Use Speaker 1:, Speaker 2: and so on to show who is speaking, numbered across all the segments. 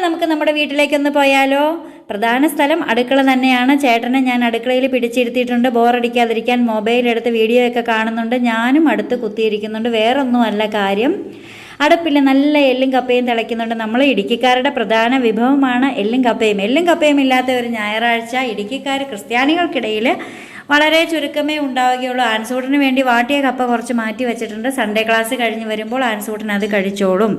Speaker 1: നമുക്ക് നമ്മുടെ വീട്ടിലേക്കൊന്ന് പോയാലോ? പ്രധാന സ്ഥലം അടുക്കള തന്നെയാണ്. ചേട്ടനെ ഞാൻ അടുക്കളയിൽ പിടിച്ചിരുത്തിയിട്ടുണ്ട്. ബോറടിക്കാതിരിക്കാൻ മൊബൈൽ എടുത്ത് വീഡിയോ ഒക്കെ കാണുന്നുണ്ട്. ഞാനും അടുത്ത് കുത്തിയിരിക്കുന്നുണ്ട്. വേറൊന്നുമല്ല കാര്യം, അടുപ്പിൽ നല്ല എല്ലും കപ്പയും തിളയ്ക്കുന്നുണ്ട്. നമ്മൾ ഇടുക്കിക്കാരുടെ പ്രധാന വിഭവമാണ് എല്ലും കപ്പയും. എല്ലും കപ്പയും ഇല്ലാത്ത ഒരു ഞായറാഴ്ച ഇടുക്കിക്കാർ ക്രിസ്ത്യാനികൾക്കിടയിൽ വളരെ ചുരുക്കമേ ഉണ്ടാവുകയുള്ളൂ. ആൻസൂട്ടിന് വേണ്ടി വാട്ടിയ കപ്പ കുറച്ച് മാറ്റി വെച്ചിട്ടുണ്ട്. സൺഡേ ക്ലാസ് കഴിഞ്ഞ് വരുമ്പോൾ ആൻസൂട്ടിന് അത് കഴിച്ചോളും.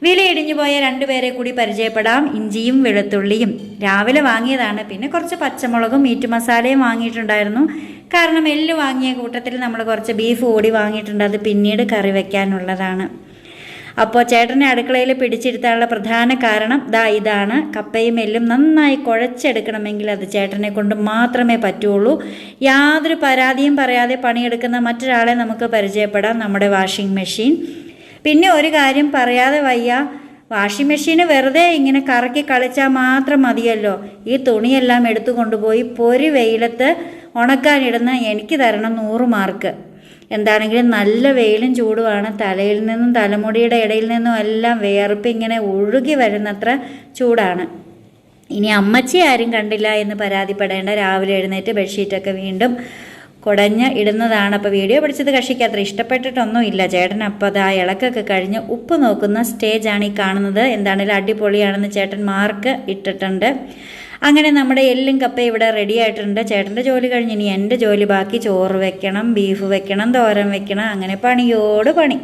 Speaker 1: വിലയിടിഞ്ഞു പോയ രണ്ടുപേരെ കൂടി പരിചയപ്പെടാം. ഇഞ്ചിയും വെളുത്തുള്ളിയും രാവിലെ വാങ്ങിയതാണ്. പിന്നെ കുറച്ച് പച്ചമുളകും മീറ്റ് മസാലയും വാങ്ങിയിട്ടുണ്ടായിരുന്നു. കാരണം എല്ല് വാങ്ങിയ കൂട്ടത്തിൽ നമ്മൾ കുറച്ച് ബീഫ് കൂടി വാങ്ങിയിട്ടുണ്ട്. അത് പിന്നീട് കറി വയ്ക്കാനുള്ളതാണ്. അപ്പോൾ ചേട്ടനെ അടുക്കളയിൽ പിടിച്ചിരുത്താനുള്ള പ്രധാന കാരണം ഇതാണ്. കപ്പയും എല്ലും നന്നായി കുഴച്ചെടുക്കണമെങ്കിൽ അത് ചേട്ടനെ കൊണ്ട് മാത്രമേ പറ്റുള്ളൂ. യാതൊരു പരാതിയും പറയാതെ പണിയെടുക്കുന്ന മറ്റൊരാളെ നമുക്ക് പരിചയപ്പെടാം, നമ്മുടെ വാഷിംഗ് മെഷീൻ. പിന്നെ ഒരു കാര്യം പറയാതെ വയ്യ, വാഷിംഗ് മെഷീന് വെറുതെ ഇങ്ങനെ കറക്കി കളിച്ചാൽ മാത്രം മതിയല്ലോ. ഈ തുണിയെല്ലാം എടുത്തു കൊണ്ടുപോയി പൊരി വെയിലത്ത് ഉണക്കാനിടുന്ന എനിക്ക് തരണം 100 മാർക്ക്. എന്താണെങ്കിലും നല്ല വെയിലും ചൂടുമാണ്. തലയിൽ നിന്നും തലമുടിയുടെ ഇടയിൽ നിന്നും എല്ലാം വേർപ്പ് ഇങ്ങനെ ഒഴുകി വരുന്നത്ര ചൂടാണ്. ഇനി അമ്മച്ചി ആരും കണ്ടില്ല എന്ന് പരാതിപ്പെടേണ്ട. രാവിലെ എഴുന്നേറ്റ് ബെഡ്ഷീറ്റൊക്കെ വീണ്ടും കുടഞ്ഞ് ഇടുന്നതാണ്. അപ്പോൾ വീഡിയോ പിടിച്ചത് കക്ഷിക്ക് അത്ര ഇഷ്ടപ്പെട്ടിട്ടൊന്നുമില്ല. ചേട്ടൻ അപ്പോൾ അത് ആ ഇളക്കൊക്കെ കഴിഞ്ഞ് ഉപ്പ് നോക്കുന്ന സ്റ്റേജാണ് ഈ കാണുന്നത്. എന്താണെങ്കിലും അടിപൊളിയാണെന്ന് ചേട്ടൻ മാർക്ക് ഇട്ടിട്ടുണ്ട്. അങ്ങനെ നമ്മുടെ എല്ലും കപ്പ ഇവിടെ റെഡി ആയിട്ടുണ്ട്. ചേട്ടൻ്റെ ജോലി കഴിഞ്ഞ് ഇനി എൻ്റെ ജോലി ബാക്കി. ചോറ് വെക്കണം, ബീഫ് വെക്കണം, തോരൻ വെക്കണം, അങ്ങനെ പണിയോട് പണി.